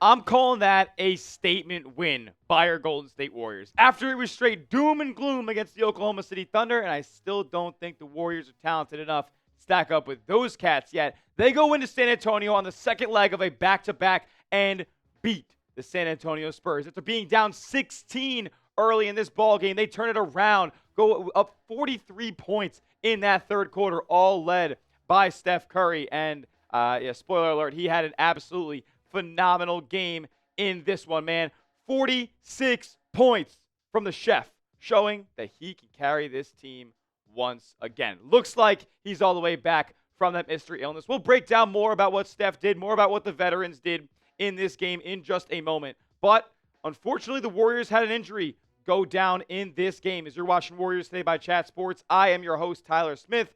I'm calling that a statement win by our Golden State Warriors. After it was straight doom and gloom against the Oklahoma City Thunder, and I still don't think the Warriors are talented enough to stack up with those cats yet. They go into San Antonio on the second leg of a back-to-back and beat the San Antonio Spurs. After being down 16 early in this ball game, they turn it around, go up 43 points in that third quarter, all led by Steph Curry. And spoiler alert, he had an absolutely phenomenal game in this one, man. 46 points from the chef, showing that he can carry this team once again. Looks like he's all the way back from that mystery illness. We'll break down more about what Steph did, more about what the veterans did in this game in just a moment. But unfortunately, the Warriors had an injury go down in this game. As you're watching Warriors Today by Chat Sports, I am your host, Tyler Smith.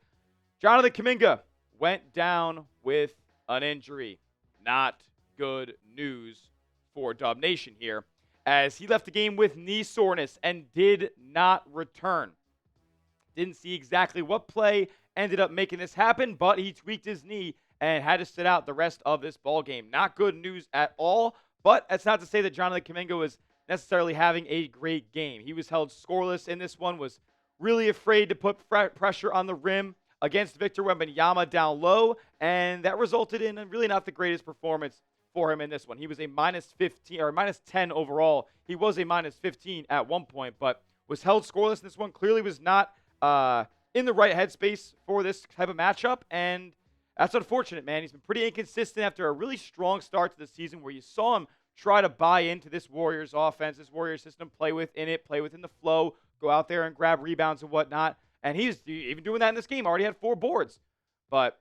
Jonathan Kuminga went down with an injury. Not good news for Dub Nation here, as he left the game with knee soreness and did not return. Didn't see exactly what play ended up making this happen, but he tweaked his knee and had to sit out the rest of this ball game. Not good news at all, but that's not to say that Jonathan Kuminga was necessarily having a great game. He was held scoreless in this one, was really afraid to put pressure on the rim against Victor Wembanyama down low, and that resulted in really not the greatest performance for him in this one. He was a minus 15 or minus 10 overall. He was a minus 15 at one point, but was held scoreless in this one. Clearly was not in the right headspace for this type of matchup, and that's unfortunate, man. He's been pretty inconsistent after a really strong start to the season where you saw him try to buy into this Warriors offense, this Warriors system, play within it, play within the flow, go out there and grab rebounds and whatnot. And he's even doing that in this game. Already had 4 boards. But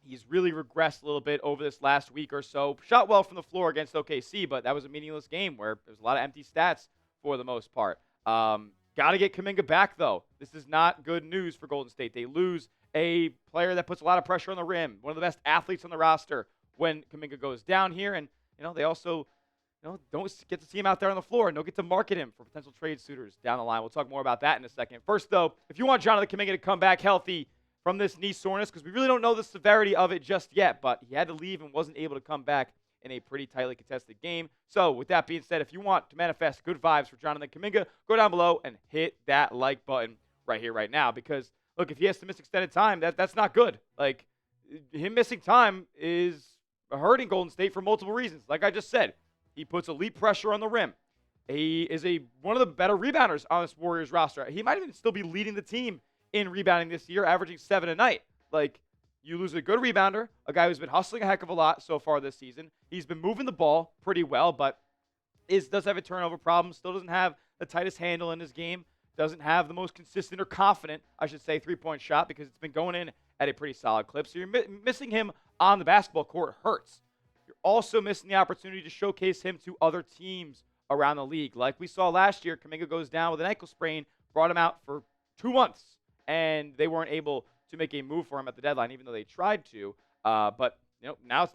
he's really regressed a little bit over this last week or so. Shot well from the floor against OKC, but that was a meaningless game where there's a lot of empty stats for the most part. Got to get Kuminga back, though. This is not good news for Golden State. They lose a player that puts a lot of pressure on the rim, one of the best athletes on the roster when Kuminga goes down here. And, they also don't get to see him out there on the floor and don't get to market him for potential trade suitors down the line. We'll talk more about that in a second. First, though, if you want Jonathan Kuminga to come back healthy from this knee soreness, because we really don't know the severity of it just yet, but he had to leave and wasn't able to come back in a pretty tightly contested game. So, with that being said, if you want to manifest good vibes for Jonathan Kuminga, go down below and hit that like button right here, right now. Because, look, if he has to miss extended time, that's not good. Like, him missing time is hurting Golden State for multiple reasons. Like I just said, he puts elite pressure on the rim. He is one of the better rebounders on this Warriors roster. He might even still be leading the team in rebounding this year, averaging 7 a night. Like, you lose a good rebounder, a guy who's been hustling a heck of a lot so far this season. He's been moving the ball pretty well, but does have a turnover problem. Still doesn't have the tightest handle in his game. Doesn't have the most consistent or confident, I should say, three-point shot because it's been going in at a pretty solid clip. So you're missing him on the basketball court hurts. You're also missing the opportunity to showcase him to other teams around the league. Like we saw last year, Kuminga goes down with an ankle sprain, brought him out for 2 months, and they weren't able to make a move for him at the deadline, even though they tried to. But now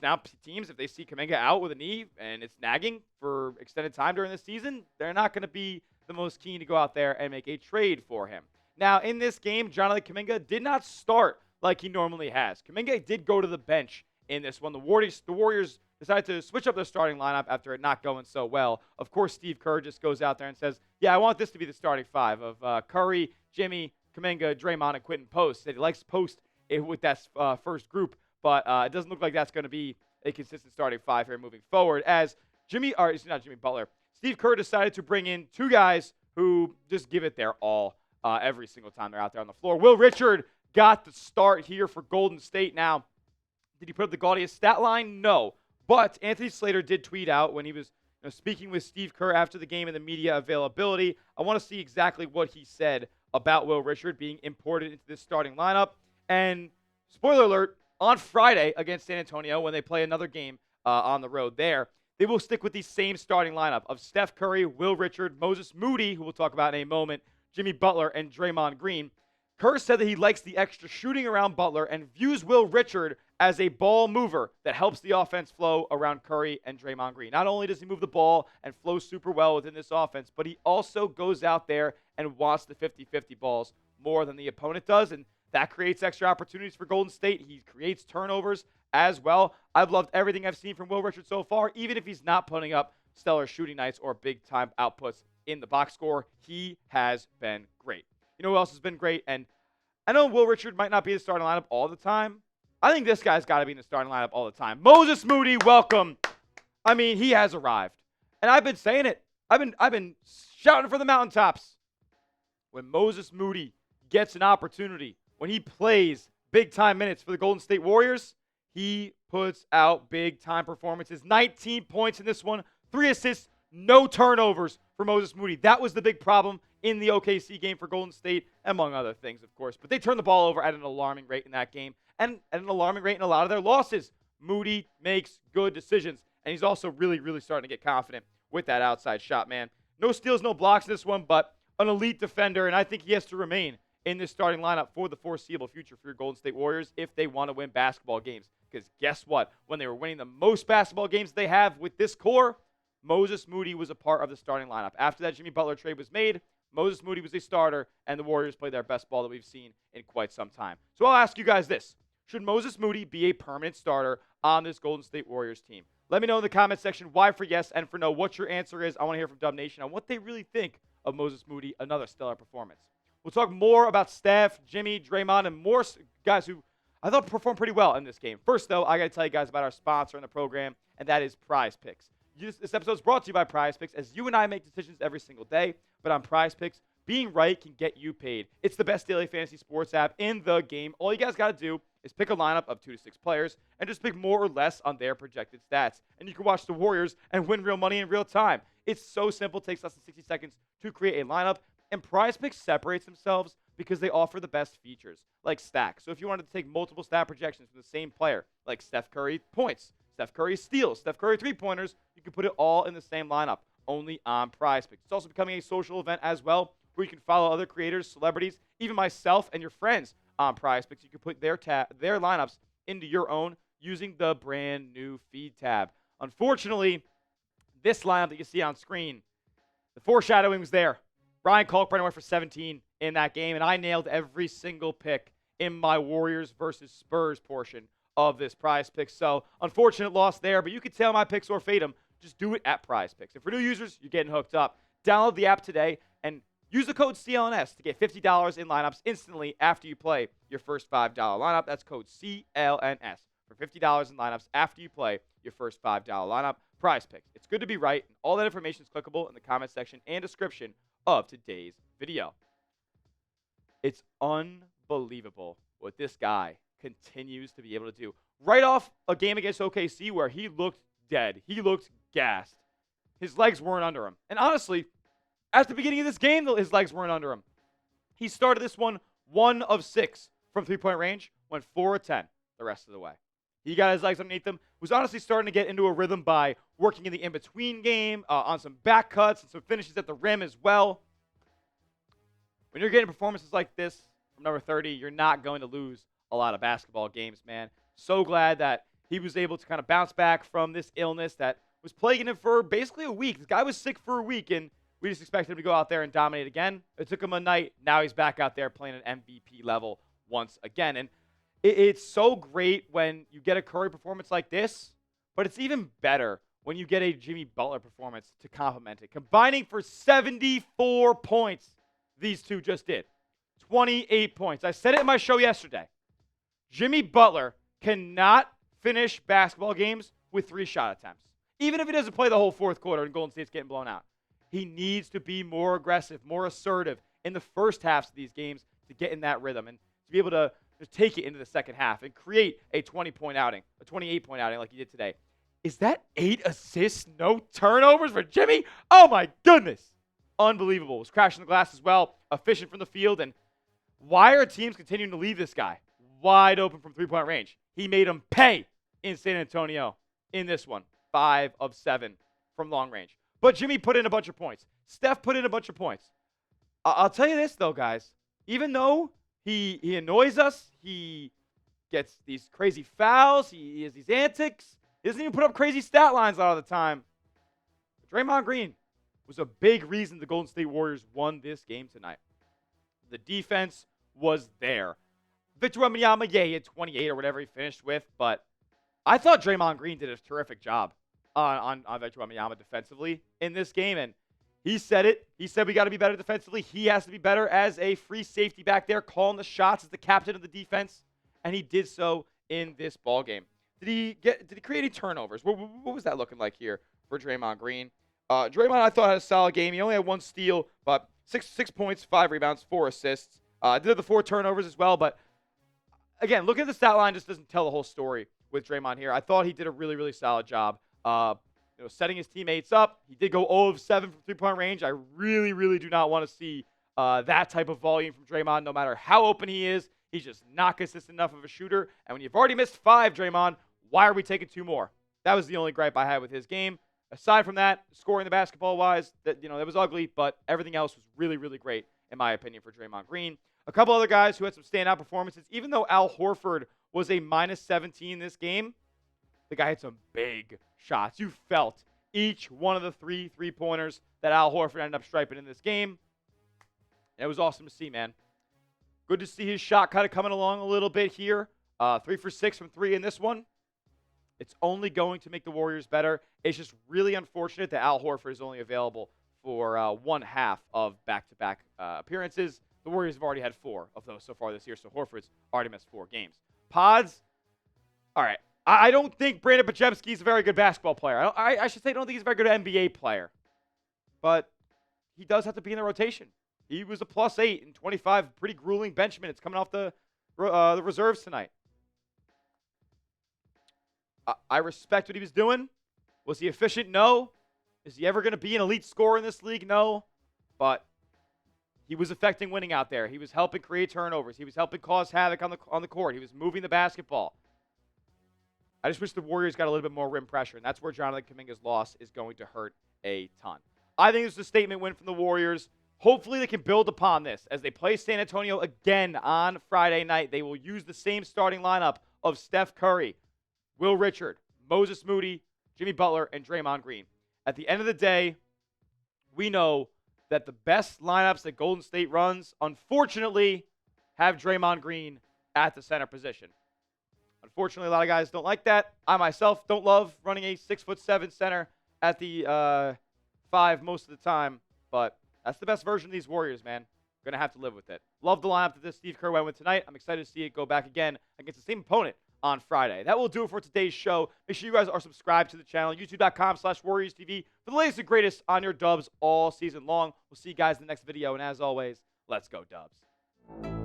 teams, if they see Kuminga out with a knee and it's nagging for extended time during the season, they're not going to be the most keen to go out there and make a trade for him. Now, in this game, Jonathan Kuminga did not start like he normally has. Kuminga did go to the bench in this one. The Warriors decided to switch up their starting lineup after it not going so well. Of course, Steve Kerr just goes out there and says, yeah, I want this to be the starting 5 of Curry, Jimmy, Kuminga, Draymond, and Quentin Post. He likes Post with that first group, but it doesn't look like that's going to be a consistent starting 5 here moving forward. As Butler, Steve Kerr decided to bring in 2 guys who just give it their all every single time they're out there on the floor. Will Richard got the start here for Golden State. Now, did he put up the gaudiest stat line? No. But Anthony Slater did tweet out when he was speaking with Steve Kerr after the game and the media availability. I want to see exactly what he said about Will Richard being imported into this starting lineup. And spoiler alert, on Friday against San Antonio, when they play another game on the road there, they will stick with the same starting lineup of Steph Curry, Will Richard, Moses Moody, who we'll talk about in a moment, Jimmy Butler, and Draymond Green. Kerr said that he likes the extra shooting around Butler and views Will Richard as a ball mover that helps the offense flow around Curry and Draymond Green. Not only does he move the ball and flow super well within this offense, but he also goes out there and wants the 50-50 balls more than the opponent does. And that creates extra opportunities for Golden State. He creates turnovers as well. I've loved everything I've seen from Will Richard so far, even if he's not putting up stellar shooting nights or big-time outputs in the box score. He has been great. You know who else has been great? And I know Will Richard might not be the starting lineup all the time. I think this guy's got to be in the starting lineup all the time. Moses Moody, welcome. I mean, he has arrived. And I've been saying it. I've been shouting from the mountaintops. When Moses Moody gets an opportunity, when he plays big-time minutes for the Golden State Warriors, he puts out big-time performances. 19 points in this one, 3 assists, no turnovers for Moses Moody. That was the big problem in the OKC game for Golden State, among other things, of course. But they turned the ball over at an alarming rate in that game and at an alarming rate in a lot of their losses. Moody makes good decisions, and he's also really, really starting to get confident with that outside shot, man. No steals, no blocks in this one, but an elite defender, and I think he has to remain in this starting lineup for the foreseeable future for your Golden State Warriors if they want to win basketball games. Because guess what? When they were winning the most basketball games they have with this core, Moses Moody was a part of the starting lineup. After that Jimmy Butler trade was made, Moses Moody was a starter, and the Warriors played their best ball that we've seen in quite some time. So I'll ask you guys this. Should Moses Moody be a permanent starter on this Golden State Warriors team? Let me know in the comment section why for yes and for no what your answer is. I want to hear from Dub Nation on what they really think of Moses Moody, another stellar performance. We'll talk more about Steph, Jimmy, Draymond, and more guys who I thought performed pretty well in this game. First, though, I got to tell you guys about our sponsor in the program, and that is Prize Picks. This episode is brought to you by Prize Picks, as you and I make decisions every single day. But on Prize Picks, being right can get you paid. It's the best daily fantasy sports app in the game. All you guys got to do is pick a lineup of 2 to 6 players and just pick more or less on their projected stats. And you can watch the Warriors and win real money in real time. It's so simple. It takes less than 60 seconds to create a lineup. And Prize Picks separates themselves because they offer the best features, like stacks. So if you wanted to take multiple stat projections from the same player, like Steph Curry points, Steph Curry steals, Steph Curry three-pointers, you can put it all in the same lineup, only on Prize Picks. It's also becoming a social event as well, where you can follow other creators, celebrities, even myself and your friends on Prize Picks. You can put their lineups into your own using the brand new feed tab. Unfortunately, this lineup that you see on screen, the foreshadowing was there. Brian Kalkbrenner went for 17 in that game, and I nailed every single pick in my Warriors versus Spurs portion of this Prize Picks. So, unfortunate loss there, but you can tell my picks or fade them. Just do it at Prize Picks. And for new users, you're getting hooked up. Download the app today and use the code CLNS to get $50 in lineups instantly after you play your first $5 lineup. That's code CLNS for $50 in lineups after you play your first $5 lineup. Prize Picks. It's good to be right, and all that information is clickable in the comment section and description of today's video. It's unbelievable what this guy continues to be able to do. Right off a game against OKC where he looked dead. He looked gassed. His legs weren't under him. And honestly, at the beginning of this game, his legs weren't under him. He started this one of 6 from three-point range, went 4 of 10 the rest of the way. He got his legs underneath him, was honestly starting to get into a rhythm by working in the in-between game, on some back cuts and some finishes at the rim as well. When you're getting performances like this from number 30, you're not going to lose a lot of basketball games, man. So glad that he was able to kind of bounce back from this illness that was plaguing him for basically a week. This guy was sick for a week, and we just expected him to go out there and dominate again. It took him a night. Now he's back out there playing at MVP level once again. And it's so great when you get a Curry performance like this, but it's even better when you get a Jimmy Butler performance to complement it. Combining for 74 points, these two just did. 28 points. I said it in my show yesterday. Jimmy Butler cannot finish basketball games with 3 shot attempts. Even if he doesn't play the whole fourth quarter and Golden State's getting blown out. He needs to be more aggressive, more assertive in the first halves of these games to get in that rhythm and to be able to just take it into the second half and create a 20-point outing, a 28-point outing like he did today. Is that 8 assists, no turnovers for Jimmy? Oh, my goodness. Unbelievable. Was crashing the glass as well, efficient from the field. And why are teams continuing to leave this guy wide open from three-point range? He made them pay in San Antonio in this one. 5 of 7 from long range. But Jimmy put in a bunch of points. Steph put in a bunch of points. I'll tell you this, though, guys. Even though he annoys us, he gets these crazy fouls, he has these antics, he doesn't even put up crazy stat lines a lot of the time. But Draymond Green was a big reason the Golden State Warriors won this game tonight. The defense was there. Victor Wembanyama, yeah, he had 28 or whatever he finished with, but I thought Draymond Green did a terrific job on Victor Wembanyama defensively in this game, and he said it. He said we got to be better defensively. He has to be better as a free safety back there, calling the shots as the captain of the defense, and he did so in this ball game. Did he create any turnovers? What was that looking like here for Draymond Green? Draymond, I thought, had a solid game. He only had 1 steal, but 6 points, 5 rebounds, 4 assists. Did have the 4 turnovers as well, but again, looking at the stat line just doesn't tell the whole story with Draymond here. I thought he did a really, really solid job, setting his teammates up. He did go 0 of 7 from three-point range. I really, really do not want to see that type of volume from Draymond, no matter how open he is. He's just not consistent enough of a shooter. And when you've already missed 5, Draymond, why are we taking 2 more? That was the only gripe I had with his game. Aside from that, scoring the basketball-wise, that was ugly, but everything else was really, really great, in my opinion, for Draymond Green. A couple other guys who had some standout performances. Even though Al Horford was a minus 17 this game, the guy had some big shots. You felt each one of the 3 3-pointers that Al Horford ended up striping in this game. And it was awesome to see, man. Good to see his shot kind of coming along a little bit here. 3 for 6 from 3 in this one. It's only going to make the Warriors better. It's just really unfortunate that Al Horford is only available for 1/2 of back-to-back appearances. The Warriors have already had 4 of those so far this year, so Horford's already missed 4 games. Pods, all right. I don't think Brandon Podziemski is a very good basketball player. I should say I don't think he's a very good NBA player. But he does have to be in the rotation. He was a +8 in 25 pretty grueling bench minutes coming off the reserves tonight. I respect what he was doing. Was he efficient? No. Is he ever going to be an elite scorer in this league? No. But he was affecting winning out there. He was helping create turnovers. He was helping cause havoc on the court. He was moving the basketball. I just wish the Warriors got a little bit more rim pressure, and that's where Jonathan Kuminga's loss is going to hurt a ton. I think this is a statement win from the Warriors. Hopefully they can build upon this. As they play San Antonio again on Friday night, they will use the same starting lineup of Steph Curry, Will Richard, Moses Moody, Jimmy Butler, and Draymond Green. At the end of the day, we know that the best lineups that Golden State runs, unfortunately, have Draymond Green at the center position. Unfortunately, a lot of guys don't like that. I myself don't love running a 6'7" center at the 5 most of the time, but that's the best version of these Warriors, man. Going to have to live with it. Love the lineup that this Steve Kerr went with tonight. I'm excited to see it go back again against the same opponent on Friday. That will do it for today's show. Make sure you guys are subscribed to the channel, youtube.com/WarriorsTV, for the latest and greatest on your Dubs all season long. We'll see you guys in the next video, and as always, let's go Dubs.